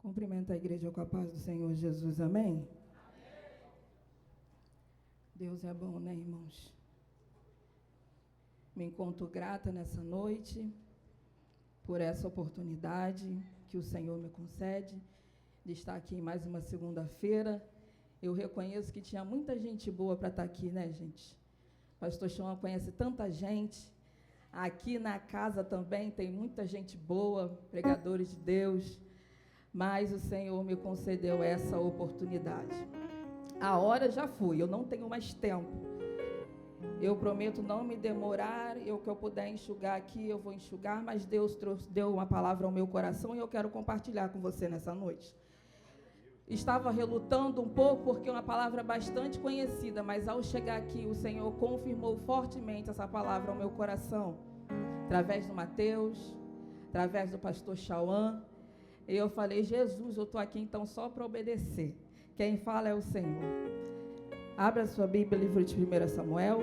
Cumprimento a igreja com a paz do Senhor Jesus, amém? Deus é bom, né, irmãos? Me encontro grata nessa noite por essa oportunidade que o Senhor me concede de estar aqui em mais uma segunda-feira. Eu reconheço que tinha muita gente boa para estar aqui, né, gente? O pastor Chão conhece tanta gente. Aqui na casa também tem muita gente boa, pregadores de Deus. Mas o Senhor me concedeu essa oportunidade. A hora já foi, eu não tenho mais tempo. Eu prometo não me demorar, o que eu puder enxugar aqui, eu vou enxugar, mas Deus deu uma palavra ao meu coração e eu quero compartilhar com você nessa noite. Estava relutando um pouco, porque é uma palavra bastante conhecida, mas ao chegar aqui, o Senhor confirmou fortemente essa palavra ao meu coração, através do Mateus, através do pastor Chauã. E eu falei, Jesus, eu estou aqui então só para obedecer. Quem fala é o Senhor. Abra sua Bíblia, livro de 1 Samuel,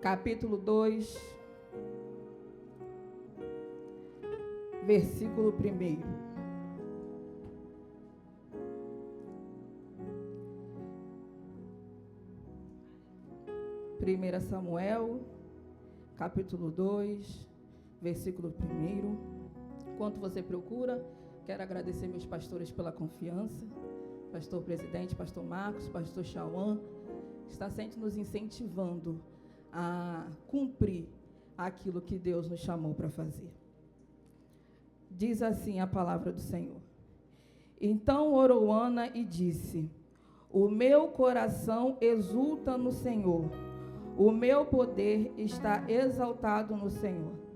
capítulo 2, versículo 1. 1 Samuel, capítulo 2, versículo 1. Enquanto você procura, quero agradecer meus pastores pela confiança. Pastor presidente, pastor Marcos, pastor Chauã, está sempre nos incentivando a cumprir aquilo que Deus nos chamou para fazer. Diz assim a palavra do Senhor. Então orou Ana e disse: o meu coração exulta no Senhor, o meu poder está exaltado no Senhor.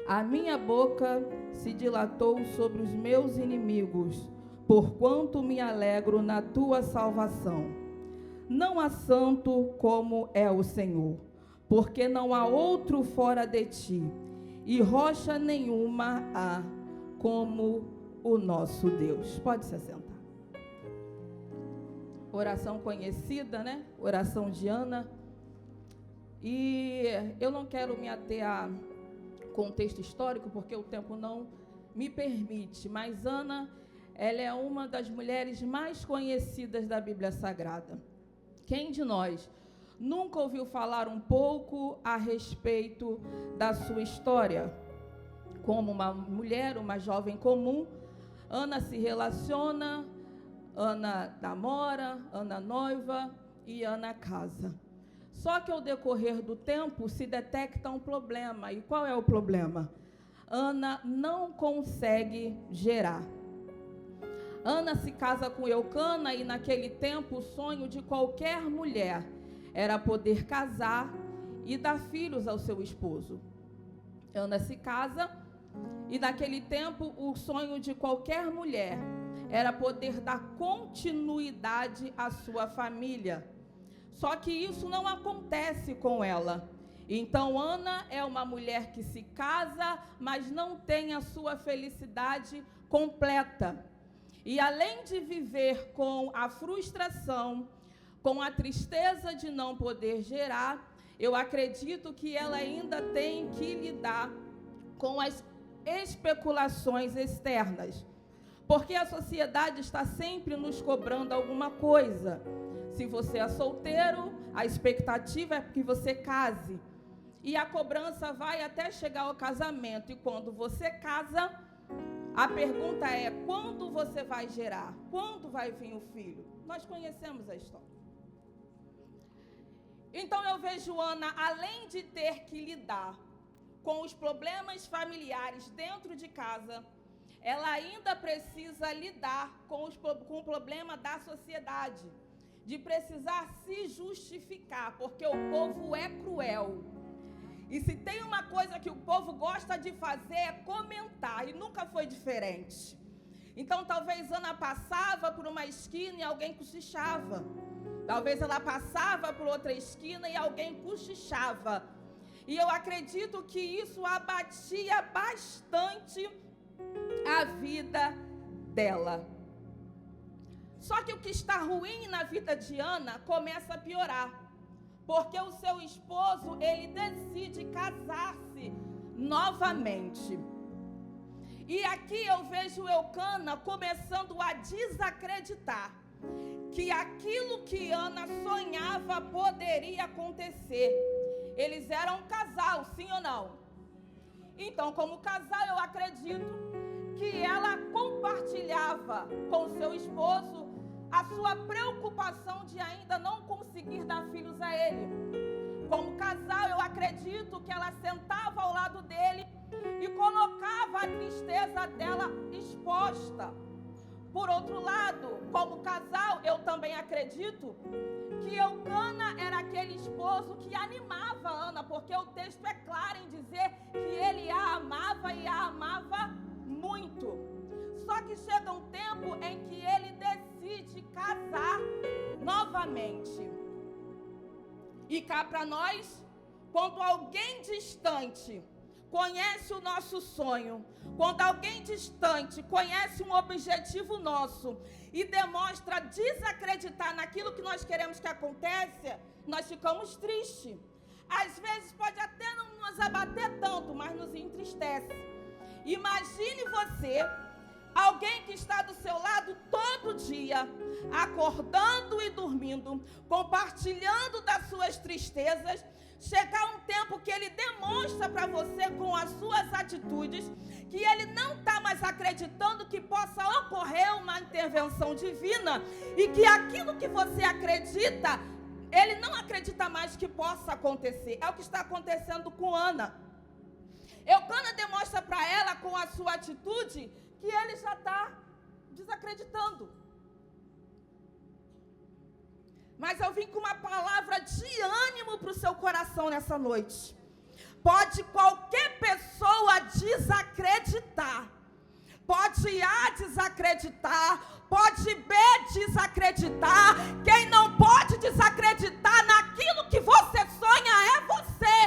A minha boca se dilatou sobre os meus inimigos, porquanto me alegro na tua salvação. Não há santo como é o Senhor, porque não há outro fora de ti, e rocha nenhuma há como o nosso Deus. Pode se assentar. Oração conhecida, né? Oração de Ana. E eu não quero me ater a contexto histórico, porque o tempo não me permite, mas Ana, ela é uma das mulheres mais conhecidas da Bíblia Sagrada. Quem de nós nunca ouviu falar um pouco a respeito da sua história? Como uma mulher, uma jovem comum, Ana se relaciona, Ana namora, Ana noiva e Ana casa. Só que ao decorrer do tempo se detecta um problema. E qual é o problema? Ana não consegue gerar. Ana se casa com Eucana e naquele tempo o sonho de qualquer mulher era poder casar e dar filhos ao seu esposo. Ana se casa e naquele tempo o sonho de qualquer mulher era poder dar continuidade à sua família. Só que isso não acontece com ela. Então, Ana é uma mulher que se casa, mas não tem a sua felicidade completa. E além de viver com a frustração, com a tristeza de não poder gerar, eu acredito que ela ainda tem que lidar com as especulações externas. Porque a sociedade está sempre nos cobrando alguma coisa. Se você é solteiro, a expectativa é que você case. E a cobrança vai até chegar ao casamento. E quando você casa, a pergunta é: quando você vai gerar? Quando vai vir o filho? Nós conhecemos a história. Então eu vejo Ana, além de ter que lidar com os problemas familiares dentro de casa, ela ainda precisa lidar com o problema da sociedade, de precisar se justificar, porque o povo é cruel. E se tem uma coisa que o povo gosta de fazer é comentar, e nunca foi diferente. Então talvez Ana passava por uma esquina e alguém cochichava. Talvez ela passava por outra esquina e alguém cochichava. E eu acredito que isso abatia bastante a vida dela. Só que o que está ruim na vida de Ana começa a piorar, porque o seu esposo, ele decide casar-se novamente. E aqui eu vejo Eucana começando a desacreditar que aquilo que Ana sonhava poderia acontecer. Eles eram um casal, sim ou não? Então, como casal, eu acredito que ela compartilhava com seu esposo a sua preocupação de ainda não conseguir dar filhos a ele. Como casal, eu acredito que ela sentava ao lado dele e colocava a tristeza dela exposta. Por outro lado, como casal, eu também acredito que Eucana era aquele esposo que animava Ana, porque o texto é claro em dizer que ele a amava e a amava muito. Só que chega um tempo em que ele decide casar novamente. E cá para nós, quando alguém distante conhece o nosso sonho, quando alguém distante conhece um objetivo nosso e demonstra desacreditar naquilo que nós queremos que aconteça, nós ficamos tristes. Às vezes pode até não nos abater tanto, mas nos entristece. Imagine você, alguém que está do seu lado todo dia, acordando e dormindo, compartilhando das suas tristezas. Chegar um tempo que ele demonstra para você com as suas atitudes que ele não está mais acreditando que possa ocorrer uma intervenção divina e que aquilo que você acredita, ele não acredita mais que possa acontecer. É o que está acontecendo com Ana. Eucana demonstra para ela com a sua atitude que ele já está desacreditando. Mas eu vim com uma palavra de ânimo para o seu coração nessa noite. Pode qualquer pessoa desacreditar. Pode A desacreditar, pode B desacreditar. Quem não pode desacreditar naquilo que você sonha é você.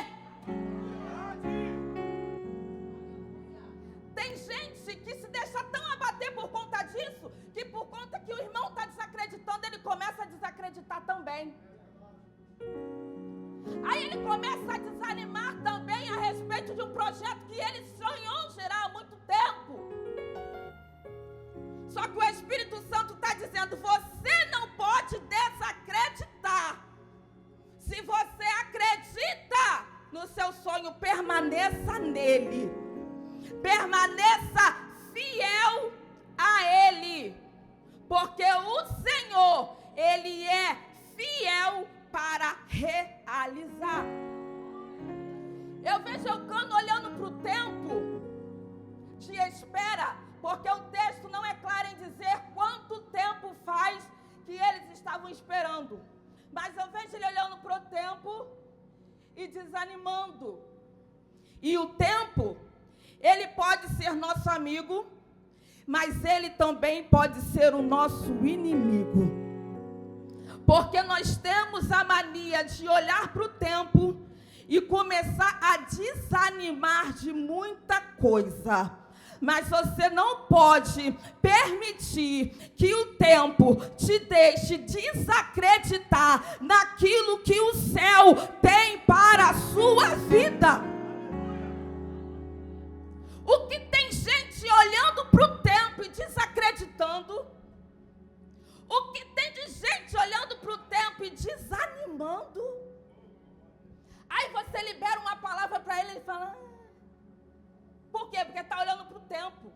Tem gente que se deixa tão abater por conta disso, que por conta que o irmão está desacreditando, ele começa a desacreditar também. Aí ele começa a desanimar também a respeito de um projeto que ele sonhou gerar há muito tempo. Só que o Espírito Santo está dizendo, você não pode desacreditar. Se você acredita no seu sonho, permaneça nele. Permaneça fiel a ele. Porque o Senhor, ele é fiel para realizar. Eu vejo Eucana olhando para o tempo de espera, porque o texto não é claro em dizer quanto tempo faz que eles estavam esperando. Mas eu vejo ele olhando para o tempo e desanimando. E o tempo, ele pode ser nosso amigo, mas ele também pode ser o nosso inimigo. Porque nós temos a mania de olhar para o tempo e começar a desanimar de muita coisa. Mas você não pode permitir que o tempo te deixe desacreditar naquilo que o céu tem para a sua vida. O que tem gente olhando para o tempo e desacreditando? O que tem de gente olhando para o tempo e desanimando? Aí você libera uma palavra para ele e fala... Por quê? Porque está olhando para o tempo.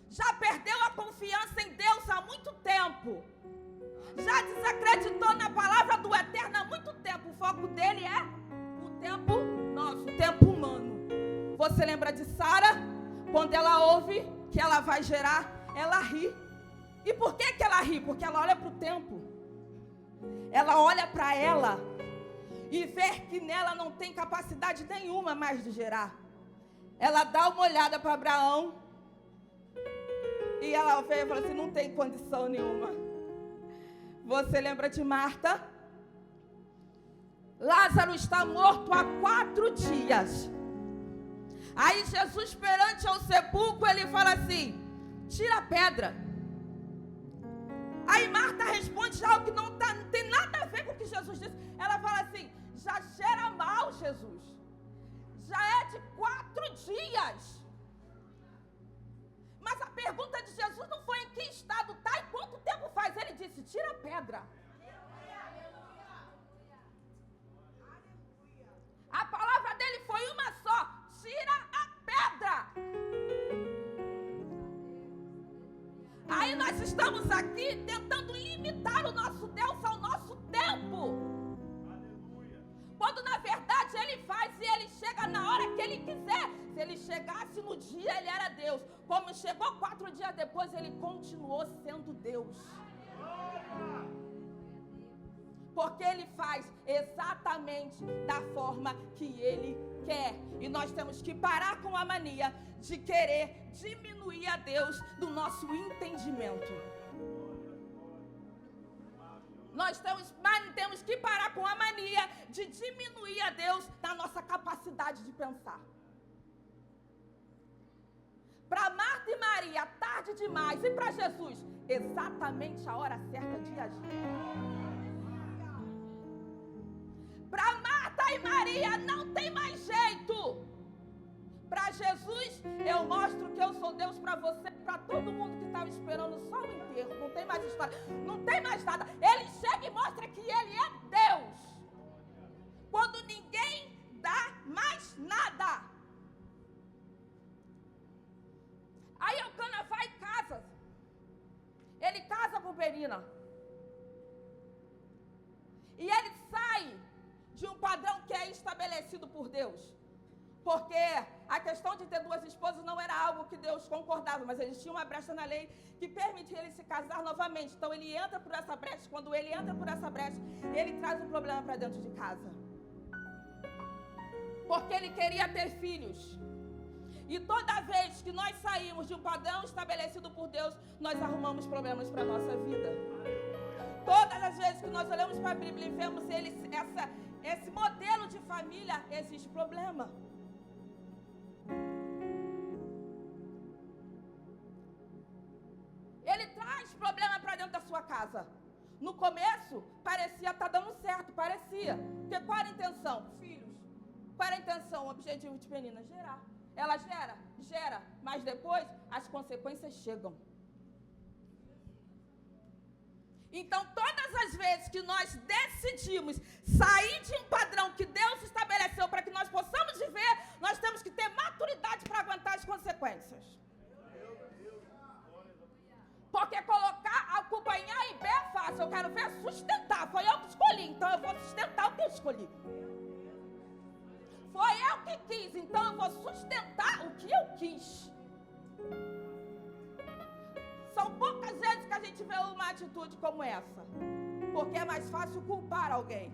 Já perdeu a confiança em Deus há muito tempo. Já desacreditou na palavra do Eterno há muito tempo. O foco dele é o tempo nosso, o tempo humano. Você lembra de Sara? Quando ela ouve que ela vai gerar, ela ri. E por que ela ri? Porque ela olha para o tempo. Ela olha para ela e vê que nela não tem capacidade nenhuma mais de gerar. Ela dá uma olhada para Abraão e ela vê e fala assim, não tem condição nenhuma. Você lembra de Marta? Lázaro está morto há 4 dias. Aí Jesus, perante ao sepulcro, ele fala assim, tira a pedra. Aí Marta responde algo que não tem nada a ver com o que Jesus disse. Ela fala assim, já cheira mal, Jesus. Já é de 4 dias. pergunta de Jesus não foi em que estado está e quanto tempo faz. Ele disse, tira a pedra. A palavra dele foi uma só, tira a pedra. Aí nós estamos aqui tentando limitar o nosso Deus ao nosso tempo. Quando na verdade ele faz e ele chega na hora que ele quiser. Se ele chegasse no dia, ele era Deus. Como chegou 4 dias depois, ele continuou sendo Deus. Porque ele faz exatamente da forma que ele quer. E nós temos que parar com a mania de querer diminuir a Deus do nosso entendimento. Nós temos que parar com a mania de diminuir a Deus da nossa capacidade de pensar. Para Marta e Maria, tarde demais. E para Jesus, exatamente a hora certa de agir. Para Marta e Maria, não tem mais jeito. Para Jesus, eu mostro que eu sou Deus para você, para todo mundo que estava esperando só o enterro. Não tem mais história, não tem mais nada. Ele chega e mostra que ele é Deus. Quando ninguém dá mais nada. Aí Elcana vai e casa. Ele casa com Penina. E ele sai de um padrão que é estabelecido por Deus. Porque a questão de ter 2 esposas não era algo que Deus concordava, mas existia uma brecha na lei que permitia ele se casar novamente. Então ele entra por essa brecha. Quando ele entra por essa brecha, ele traz um problema para dentro de casa. Porque ele queria ter filhos. E toda vez que nós saímos de um padrão estabelecido por Deus, nós arrumamos problemas para a nossa vida. Todas as vezes que nós olhamos para a Bíblia e vemos esse modelo de família, existe problema. Ele traz problema para dentro da sua casa. No começo, parecia estar dando certo, parecia. Porque qual era a intenção? Filhos. Qual era a intenção, o objetivo de Penina? Gerar. Ela gera, mas depois as consequências chegam. Então, todas as vezes que nós decidimos sair de um padrão que Deus estabeleceu para que nós possamos viver, nós temos que ter maturidade para aguentar as consequências. Porque colocar a culpa em A e B é fácil. Eu quero ver sustentar. Foi eu que escolhi, então eu vou sustentar o que eu escolhi. Foi eu que quis, então eu vou sustentar o que eu quis. São poucas vezes que a gente vê uma atitude como essa. Porque é mais fácil culpar alguém.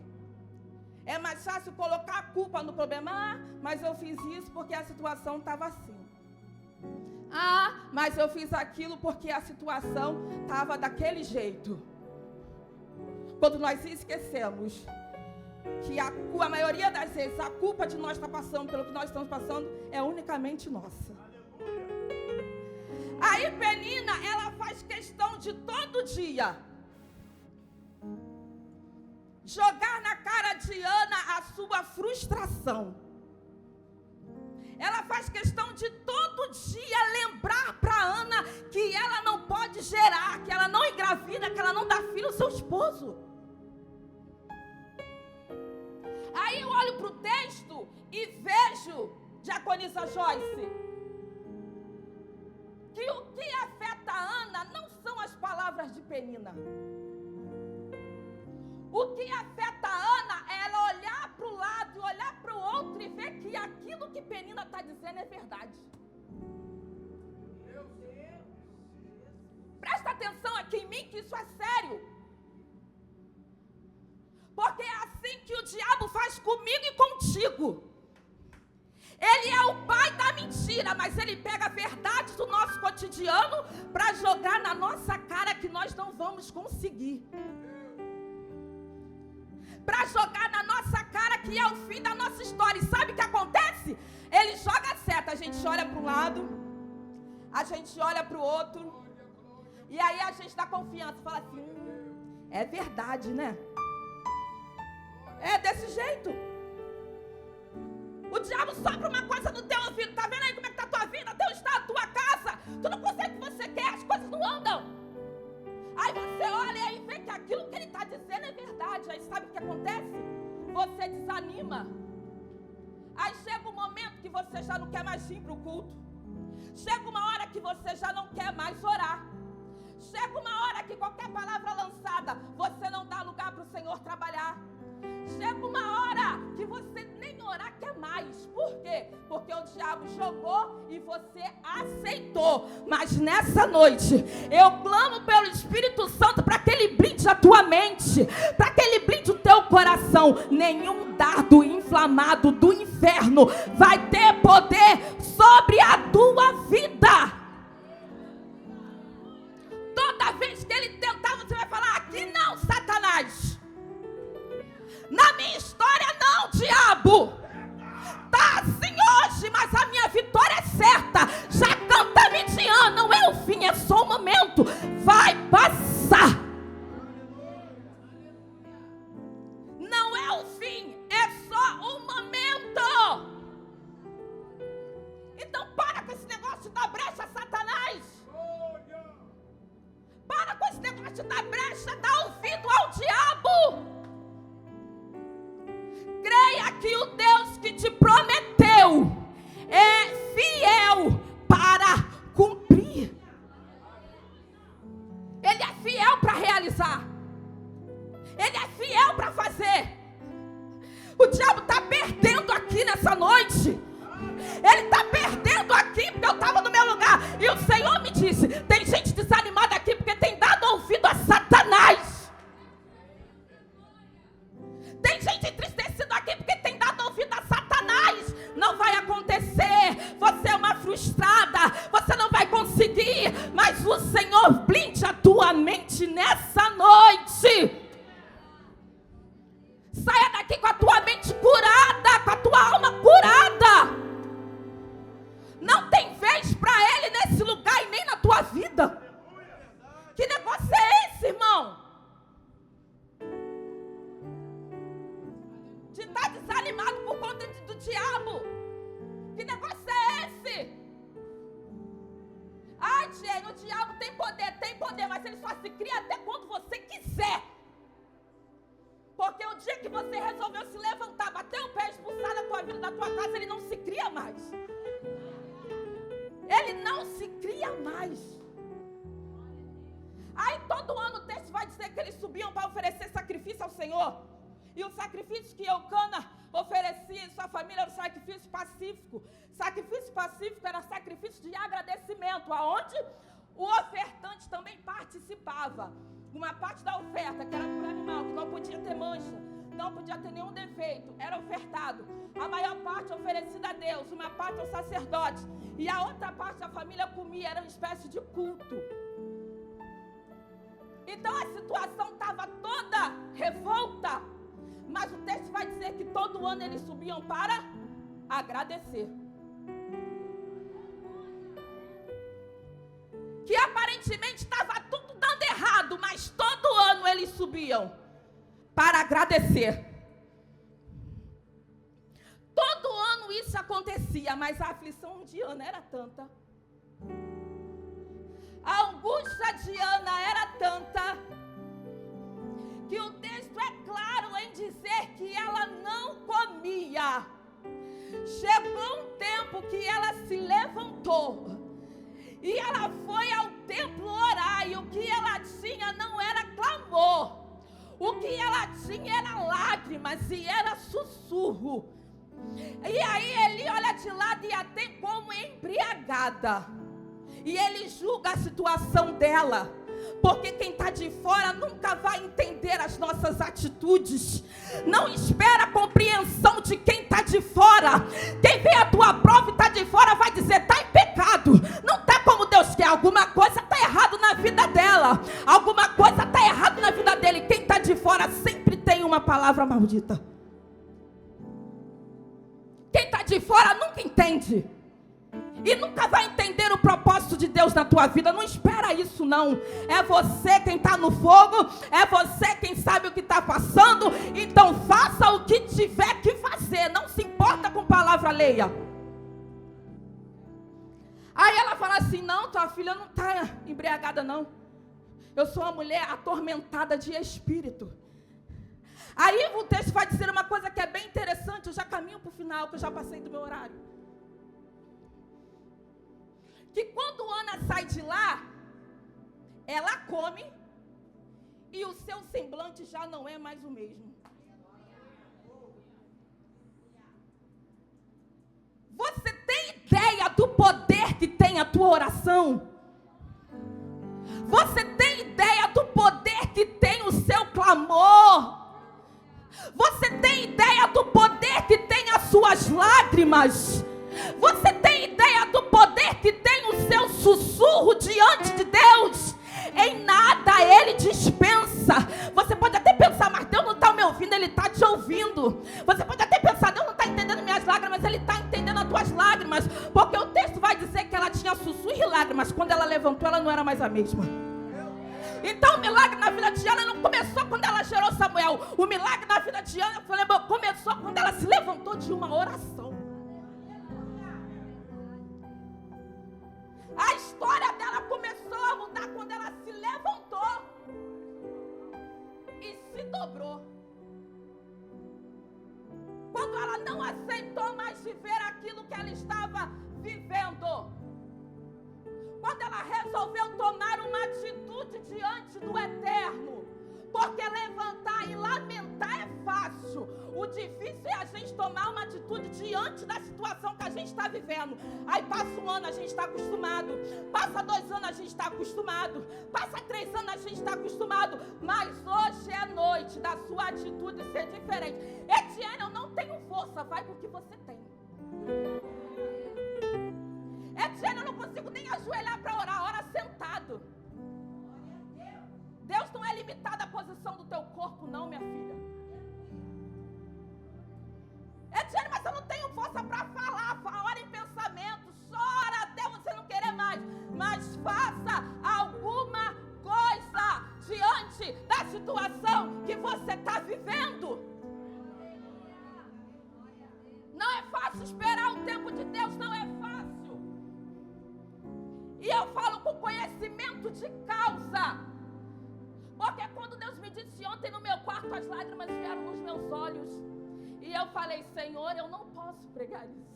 É mais fácil colocar a culpa no problema. Ah, mas eu fiz isso porque a situação estava assim. Ah, mas eu fiz aquilo porque a situação estava daquele jeito. Quando nós esquecemos que a maioria das vezes a culpa de nós estar passando pelo que nós estamos passando é unicamente nossa. Aí Penina, ela faz questão de todo dia jogar na cara de Ana a sua frustração. Ela faz questão de todo dia lembrar para Ana que ela não pode gerar, que ela não engravida, que ela não dá filho ao seu esposo. Aí eu olho para o texto e vejo, diaconisa Joyce, que o que afeta a Ana não são as palavras de Penina. O que afeta a Ana é ela olhar para o lado e olhar para o outro e ver que aquilo que Penina está dizendo é verdade. Presta atenção aqui em mim que isso é sério. Porque é assim que o diabo faz comigo e contigo. Ele é o pai da mentira, mas ele pega verdades do nosso cotidiano para jogar na nossa cara que nós não vamos conseguir. Para jogar na nossa cara que é o fim da nossa história. E sabe o que acontece? Ele joga a seta, a gente olha para um lado, a gente olha para o outro, e aí a gente dá confiança, fala assim, é verdade, né? É desse jeito. O diabo sopra uma coisa no teu ouvido. Tá vendo aí como é que tá a tua vida, teu estado, tua casa? Tudo consegue que você você já não quer mais vir para o culto. Chega uma hora que você já não quer mais orar. Chega uma hora que qualquer palavra lançada, você não dá lugar para o Senhor trabalhar. Chega uma hora que você nem orar quer mais. Por quê? Porque o diabo jogou e você aceitou. Mas nessa noite, eu clamo pelo Espírito Santo para que ele blinde a tua mente, para que ele blinde o teu coração. Nenhum dardo inflamado do inferno vai ter poder sobre a tua vida. Toda vez que ele tentar, você vai falar: aqui não, Satanás. Na minha história não, diabo. Tá assim hoje, mas a minha vitória é certa. Já canta Midian, não é o fim, é só um momento. Vai passar. Não é o fim, é só um momento. Então para com esse negócio da brecha, Satanás. Para com esse negócio da brecha, dá ouvido ao diabo. Creia que o Deus que te prometeu é fiel para cumprir. Ele é fiel para realizar. Ele é fiel para fazer. O diabo está perdendo aqui nessa noite. Ele está perdendo aqui porque eu estava no meu lugar. E o Senhor me disse: tem gente desanimada aqui porque tem dado ouvido a Satanás. Tem gente entristecida aqui porque tem dado ouvido a Satanás. Não vai acontecer. Você é uma frustrada. Você não vai conseguir. Mas o Senhor blinde a tua mente nessa noite. Saia daqui com a tua mente curada, com a tua alma curada. Não tem vez para ele nesse lugar e nem na tua vida. Que negócio é esse, irmão? De estar desanimado por conta do diabo. Que negócio é esse? Ai, Jane, o diabo tem poder, mas ele só se cria até quando você quiser. Porque o dia que você resolveu se levantar, bater o pé, expulsar da tua vida, da tua casa, ele não se cria mais. Ele não se cria mais. Aí todo ano o texto vai dizer que eles subiam para oferecer sacrifício ao Senhor. E o sacrifício que Eucana oferecia em sua família era o sacrifício pacífico. Sacrifício pacífico era sacrifício de agradecimento, aonde o ofertante também participava. Uma parte da oferta, que era por animal, que não podia ter mancha, não podia ter nenhum defeito, era ofertado. A maior parte oferecida a Deus, uma parte ao sacerdote. E a outra parte a família comia, era uma espécie de culto. Então a situação estava toda revolta. Mas o texto vai dizer que todo ano eles subiam para agradecer. Que aparentemente estava tudo dando errado, mas todo ano eles subiam para agradecer. Todo ano isso acontecia, mas a aflição de Ana era tanta. A angústia de Ana era tanta que o texto é claro em dizer que ela não comia. Chegou um tempo que ela se levantou e ela foi ao templo orar, e o que ela tinha não era clamor, o que ela tinha era lágrimas e era sussurro. E aí ele olha de lado e a tem como embriagada, e ele julga a situação dela. Porque quem está de fora nunca vai entender as nossas atitudes. Não espera a compreensão de quem está de fora. Quem vê a tua prova e está de fora vai dizer: está em pecado, não está como Deus quer. Alguma coisa está errado na vida dela, alguma coisa está errado na vida dele. Quem está de fora sempre tem uma palavra maldita. Quem está de fora nunca entende. E nunca vai entender o propósito de Deus na tua vida. Não espera isso não. É você quem está no fogo. É você quem sabe o que está passando. Então faça o que tiver que fazer. Não se importa com palavra alheia. Aí ela fala assim: não, tua filha não está embriagada não. Eu sou uma mulher atormentada de espírito. Aí o texto vai dizer uma coisa que é bem interessante. Eu já caminho para o final, que eu já passei do meu horário. que quando Ana sai de lá, ela come e o seu semblante já não é mais o mesmo. Você tem ideia do poder que tem a tua oração? Você tem ideia do poder que tem o seu clamor? Você tem ideia do poder que tem as suas lágrimas? Você tem ideia do poder que tem o seu sussurro diante de Deus? Em nada Ele dispensa. Você pode até pensar, mas Deus não está me ouvindo, Ele está te ouvindo. Você pode até pensar, Deus não está entendendo minhas lágrimas, Ele está entendendo as tuas lágrimas. Porque o texto vai dizer que ela tinha sussurro e lágrimas. Quando ela levantou, ela não era mais a mesma. Então o milagre na vida de Ana não começou quando ela gerou Samuel. O milagre na vida de Ana começou quando ela se levantou de uma oração. A história dela começou a mudar quando ela se levantou e se dobrou. Quando ela não aceitou mais viver aquilo que ela estava vivendo. Quando ela resolveu tomar uma atitude diante do Eterno. Porque levantar e lamentar é fácil. O difícil é a gente tomar uma atitude diante da situação que a gente está vivendo. Aí passa um ano, a gente está acostumado. Passa 2 anos, a gente está acostumado. Passa 3 anos, a gente está acostumado. Mas hoje é noite da sua atitude ser diferente. Etienne, eu não tenho força. Vai com o que você tem. Etienne, eu não consigo nem ajoelhar para orar. Ora sentado. Deus não é limitado à posição do teu corpo, não, minha filha. Etienne, mas eu não tenho força para falar. Ora em pensamento, chora até você não querer mais. Mas faça alguma coisa diante da situação que você está vivendo. Não é fácil esperar o tempo de Deus, não é fácil. E eu falo com conhecimento de causa. Porque quando Deus me disse ontem no meu quarto, as lágrimas vieram nos meus olhos. E eu falei, Senhor, eu não posso pregar isso.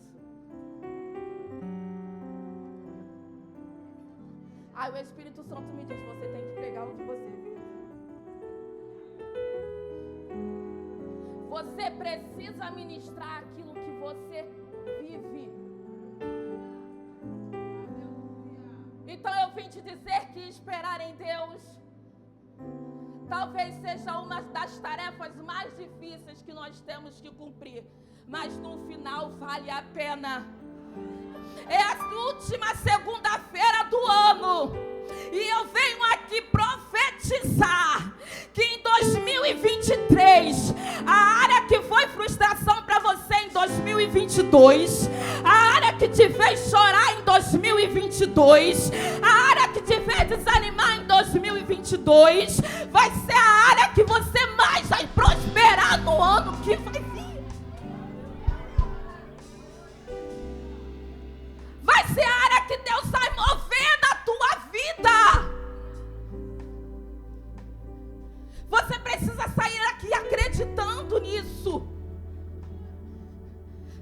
Aí o Espírito Santo me diz, você tem que pregar o que você vive. Você precisa ministrar aquilo que você vive. Então eu vim te dizer que esperar em Deus talvez seja uma das tarefas mais difíceis que nós temos que cumprir. Mas no final vale a pena. É a última segunda-feira do ano. E eu venho aqui profetizar que em 2023, a área que foi frustração para você em 2022, a área que te fez chorar em 2022, a área que te fez desanimar em 2022, vai ser a área que você mais vai prosperar no ano que vai vir. Vai ser a área que Deus vai mover na tua vida. Você precisa sair aqui acreditando nisso.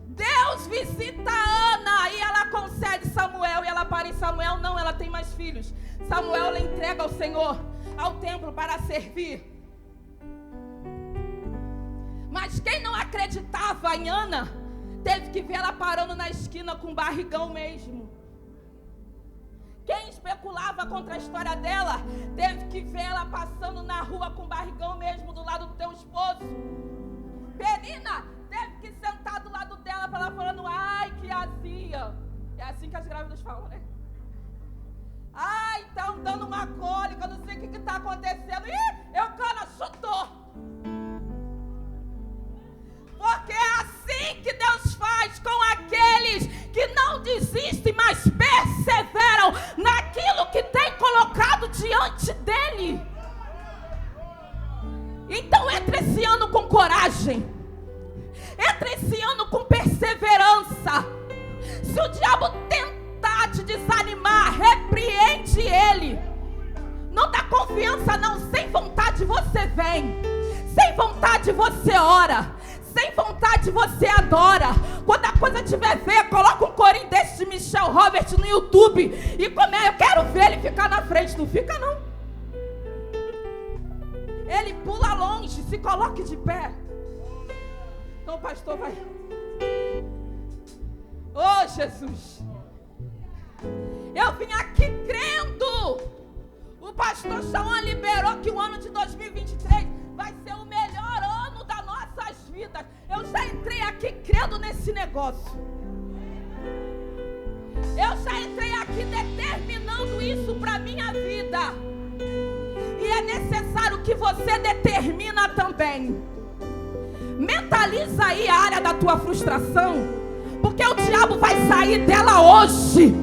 Deus visita Ana e ela concede Samuel. E ela para em Samuel, não, ela tem mais filhos. Samuel ela entrega ao Senhor, ao templo para servir. Mas quem não acreditava em Ana, teve que ver ela parando na esquina com barrigão mesmo. Quem especulava contra a história dela, teve que ver ela passando na rua com barrigão mesmo do lado do teu esposo. Penina teve que sentar do lado dela para ela falando, ai que azia. É assim que as grávidas falam, né? Ai, tá dando uma cólica, não sei o que está acontecendo. Ih, Eucana chutou. Porque é assim que Deus faz com aqueles que não desistem, mas perseveram naquilo que tem colocado diante dele. Então entre esse ano com coragem, entre esse ano com perseverança. Se o diabo tentar te desanimar, repreende ele. Não dá confiança não, sem vontade você vem, sem vontade você ora, sem vontade você adora. Quando a coisa estiver feia, coloca um corinho desse de Michel Robert no YouTube e eu quero ver ele ficar na frente. Não fica, não. Ele pula longe, se coloque de pé. Então o pastor vai. Oh, Jesus. Eu vim aqui crendo. O pastor Chauan liberou que o ano de 2023 vai ser o melhor ano das nossas vidas. Eu já entrei aqui crendo nesse negócio. Eu já entrei aqui determinando isso para minha vida. E é necessário que você determina também. Mentaliza aí a área da tua frustração, porque o diabo vai sair dela hoje.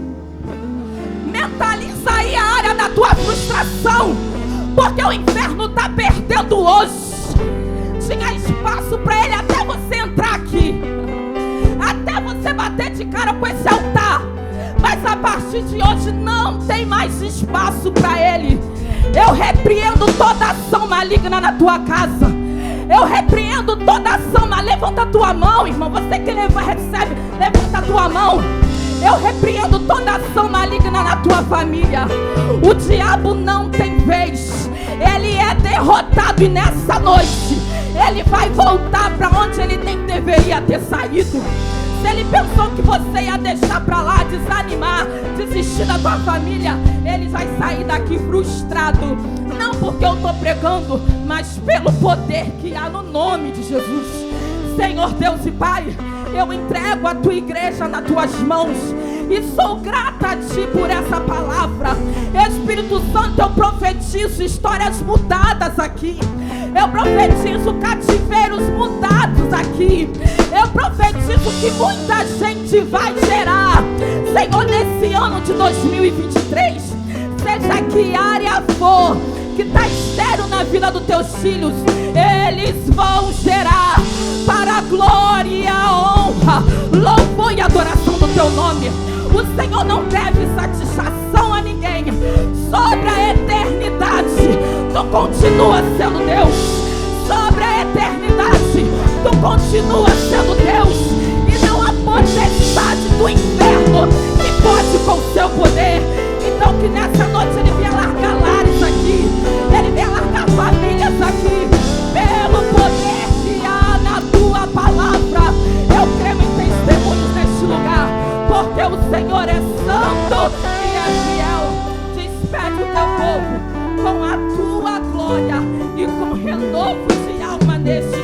Mentaliza aí a área da tua frustração, porque o inferno está perdendo hoje. Tinha espaço para ele até você entrar aqui, até você bater de cara com esse altar. Mas a partir de hoje não tem mais espaço para ele. Eu repreendo toda ação maligna na tua casa. Eu repreendo toda ação maligna. Levanta a tua mão, irmão. Você que recebe, levanta a tua mão. Eu repreendo toda ação maligna na tua família. O diabo não tem vez. Ele é derrotado e nessa noite ele vai voltar para onde ele nem deveria ter saído. Se ele pensou que você ia deixar para lá, desanimar, desistir da tua família, ele vai sair daqui frustrado. Não porque eu estou pregando, mas pelo poder que há no nome de Jesus. Senhor Deus e Pai, eu entrego a tua igreja nas tuas mãos e sou grata a ti por essa palavra. Espírito Santo, eu profetizo histórias mudadas aqui. Eu profetizo cativeiros mudados aqui. Eu profetizo que muita gente vai gerar. Senhor, nesse ano de 2023, seja que área for que está estéril na vida dos teus filhos, eles vão gerar para a glória e a honra, louvor e adoração do teu nome. O Senhor não deve satisfação a ninguém. Sobre a eternidade, tu continua sendo Deus. Sobre a eternidade, tu continua sendo Deus. E não há potestade do inferno que pode com o seu poder. Então que nessa noite ele venha largar lares aqui, ele venha largar famílias aqui, pelo poder que há na tua palavra. Eu creio em testemunhos neste lugar, porque o Senhor é santo e é fiel. Despede o teu povo com a tua glória e com renovo de alma neste